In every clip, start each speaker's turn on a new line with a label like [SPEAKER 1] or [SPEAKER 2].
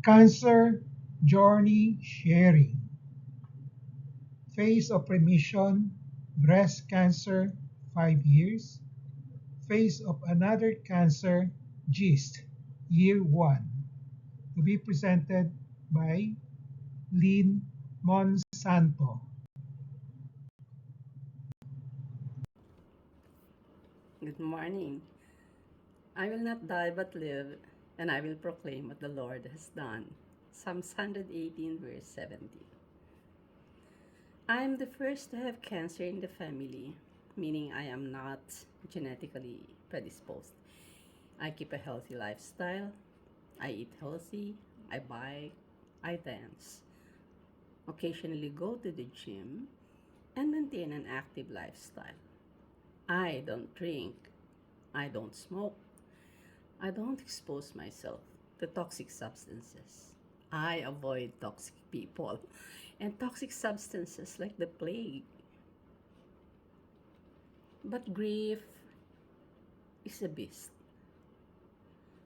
[SPEAKER 1] Cancer journey sharing. Phase of remission, breast cancer, 5 years. Phase of another cancer, GIST, year 1. To be presented by Lynn Monsanto.
[SPEAKER 2] Good morning. I will not die but live, and I will proclaim what the Lord has done. Psalms 118, verse 17. I am the first to have cancer in the family, meaning I am not genetically predisposed. I keep a healthy lifestyle. I eat healthy. I bike. I dance. Occasionally go to the gym and maintain an active lifestyle. I don't drink. I don't smoke. I don't expose myself to toxic substances. I avoid toxic people and toxic substances like the plague. But grief is a beast.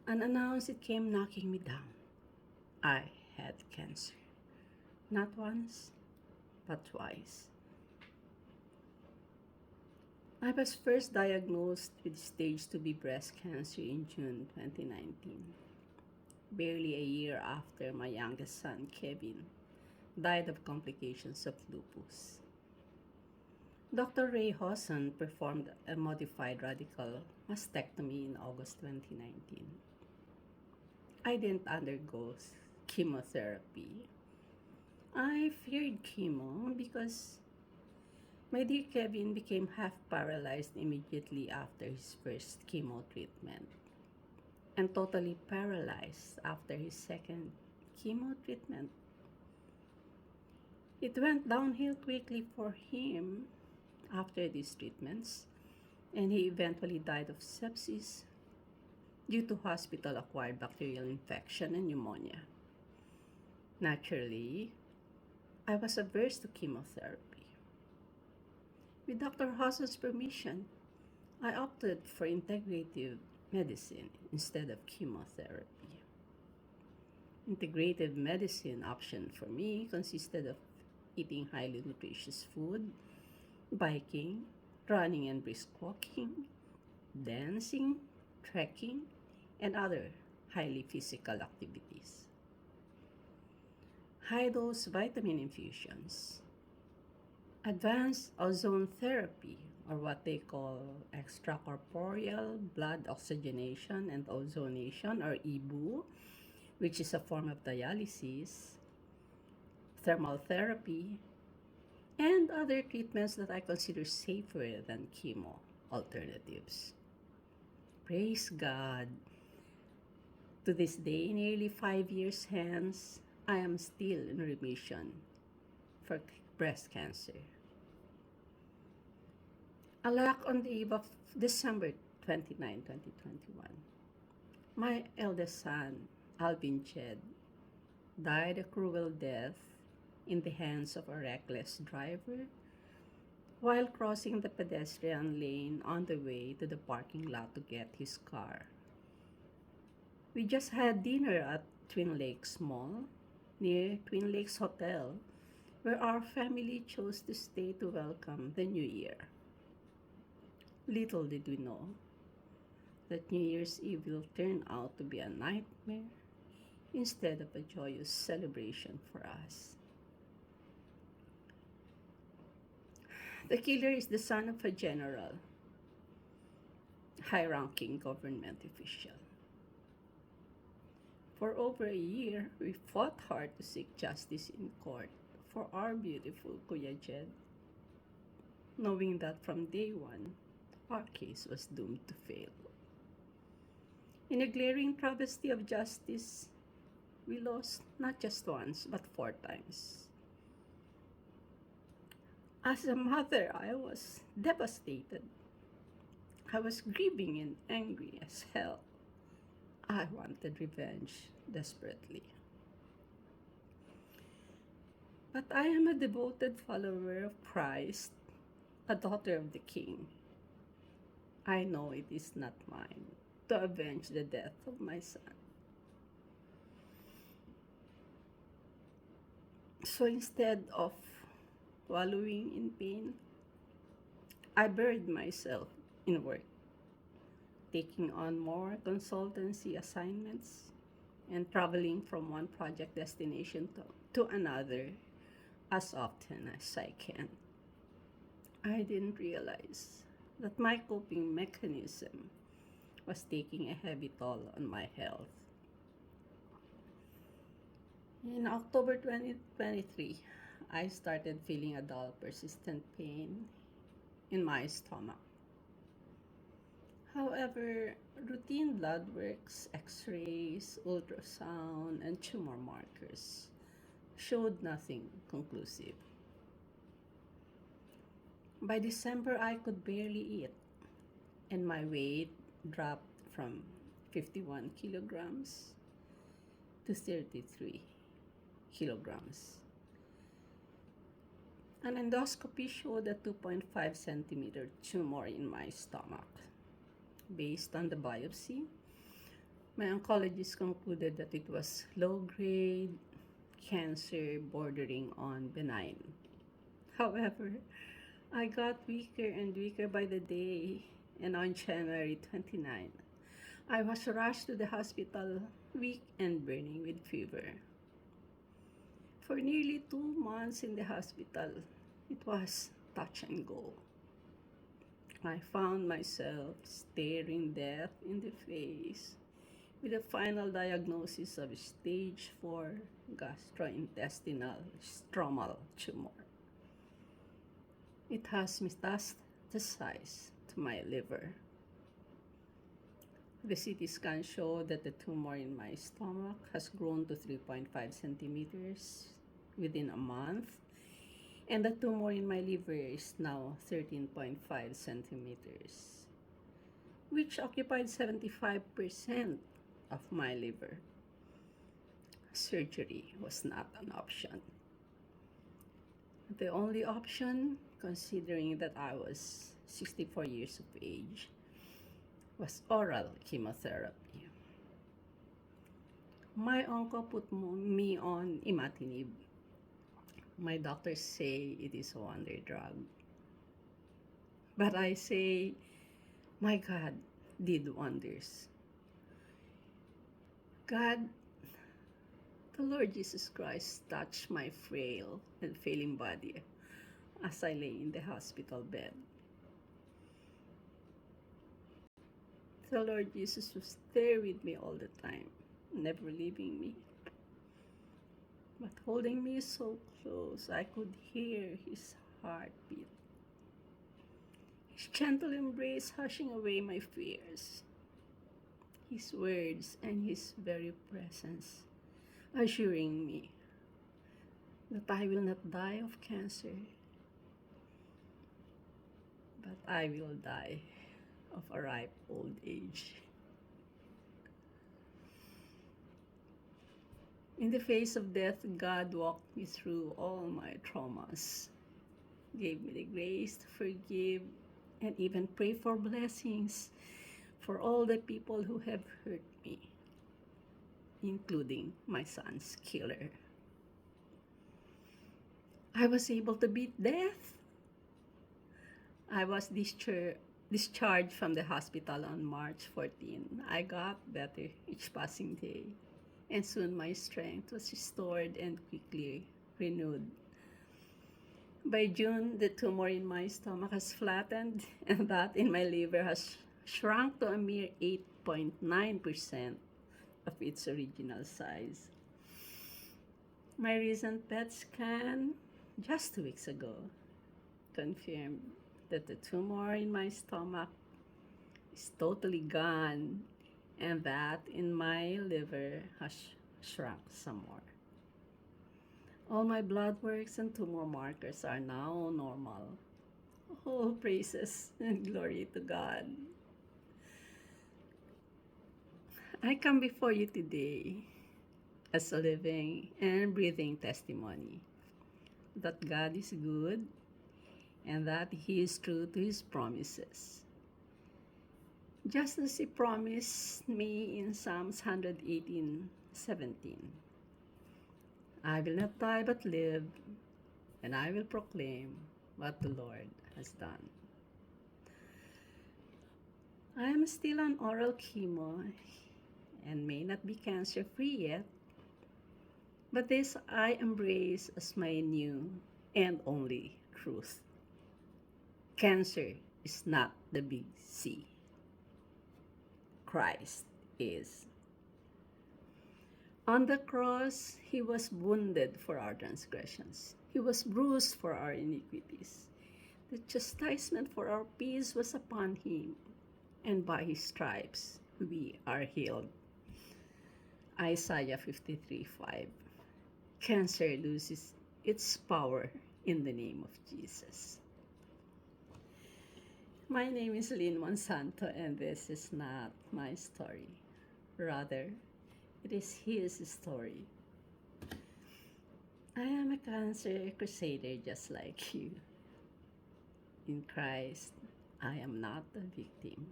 [SPEAKER 2] Unannounced, it came knocking me down. I had cancer. Not once, but twice. I was first diagnosed with stage 2B breast cancer in June 2019, barely a year after my youngest son, Kevin, died of complications of lupus. Dr. Ray Hosson performed a modified radical mastectomy in August 2019. I didn't undergo chemotherapy. I feared chemo because my dear Kevin became half paralyzed immediately after his first chemo treatment and totally paralyzed after his second chemo treatment. It went downhill quickly for him after these treatments, and he eventually died of sepsis due to hospital acquired bacterial infection and pneumonia. Naturally, I was averse to chemotherapy. With Dr. Hasson's permission, I opted for integrative medicine instead of chemotherapy. Integrative medicine option for me consisted of eating highly nutritious food, biking, running and brisk walking, dancing, trekking, and other highly physical activities. High dose vitamin infusions, advanced ozone therapy, or what they call extracorporeal blood oxygenation and ozonation, or EBOO, which is a form of dialysis, thermal therapy, and other treatments that I consider safer than chemo alternatives. Praise God! To this day, nearly 5 years hence, I am still in remission for breast cancer. Alack, on the eve of December 29, 2021, my eldest son, Alvin Jed, died a cruel death in the hands of a reckless driver while crossing the pedestrian lane on the way to the parking lot to get his car. We just had dinner at Twin Lakes Mall near Twin Lakes Hotel, where our family chose to stay to welcome the new year. Little did we know that New Year's Eve will turn out to be a nightmare instead of a joyous celebration for us. The killer is the son of a general, high-ranking government official. For over a year, we fought hard to seek justice in court for our beautiful Kuya Jed, knowing that from day one, our case was doomed to fail. In a glaring travesty of justice, we lost not just once, but 4 times. As a mother, I was devastated. I was grieving and angry as hell. I wanted revenge desperately. But I am a devoted follower of Christ, a daughter of the King. I know it is not mine to avenge the death of my son. So instead of wallowing in pain, I buried myself in work, taking on more consultancy assignments and traveling from one project destination to another as often as I can. I didn't realize that my coping mechanism was taking a heavy toll on my health. In October 2023, I started feeling a dull, persistent pain in my stomach. However, routine blood works, x rays, ultrasound, and tumor markers showed nothing conclusive. By December, I could barely eat, and my weight dropped from 51 kilograms to 33 kilograms. An endoscopy showed a 2.5 centimeter tumor in my stomach. Based on the biopsy, my oncologist concluded that it was low grade cancer bordering on benign. However, I got weaker and weaker by the day, and on January 29, I was rushed to the hospital, weak and burning with fever. For nearly 2 months in the hospital, it was touch and go. I found myself staring death in the face with a final diagnosis of stage 4 gastrointestinal stromal tumor. It has metastasized to my liver. The CT scan showed that the tumor in my stomach has grown to 3.5 centimeters within a month, and the tumor in my liver is now 13.5 centimeters, which occupied 75% of my liver. Surgery was not an option. The only option, considering that I was 64 years of age, was oral chemotherapy. My uncle put me on imatinib. My doctors say it is a wonder drug. But I say, my God did wonders. God, the Lord Jesus Christ, touched my frail and failing body as I lay in the hospital bed. The Lord Jesus was there with me all the time, never leaving me, but holding me so close I could hear his heartbeat. His gentle embrace hushing away my fears. His words and his very presence assuring me that I will not die of cancer, but I will die of a ripe old age. In the face of death, God walked me through all my traumas, gave me the grace to forgive and even pray for blessings for all the people who have hurt me, including my son's killer. I was able to beat death. I was discharged from the hospital on March 14. I got better each passing day, and soon my strength was restored and quickly renewed. By June, the tumor in my stomach has flattened, and that in my liver has shrunk to a mere 8.9% of its original size. My recent PET scan, just 2 weeks ago, confirmed that the tumor in my stomach is totally gone and that in my liver has shrunk some more. All my blood works and tumor markers are now normal. All praises and glory to God. I come before you today as a living and breathing testimony that God is good and that He is true to His promises. Just as He promised me in Psalms 118:17, I will not die but live, and I will proclaim what the Lord has done. I am still on oral chemo and may not be cancer free yet, but this I embrace as my new and only truth. Cancer is not the big C. Christ is. On the cross, he was wounded for our transgressions. He was bruised for our iniquities. The chastisement for our peace was upon him, and by his stripes we are healed. Isaiah 53:5. Cancer loses its power in the name of Jesus. My name is Lynn Monsanto, and this is not my story. Rather, it is his story. I am a cancer crusader just like you. In Christ, I am not a victim.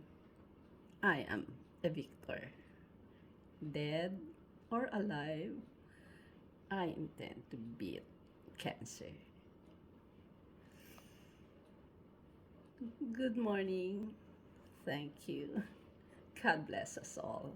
[SPEAKER 2] I am a victor. Dead or alive, I intend to beat cancer. Good morning. Thank you. God bless us all.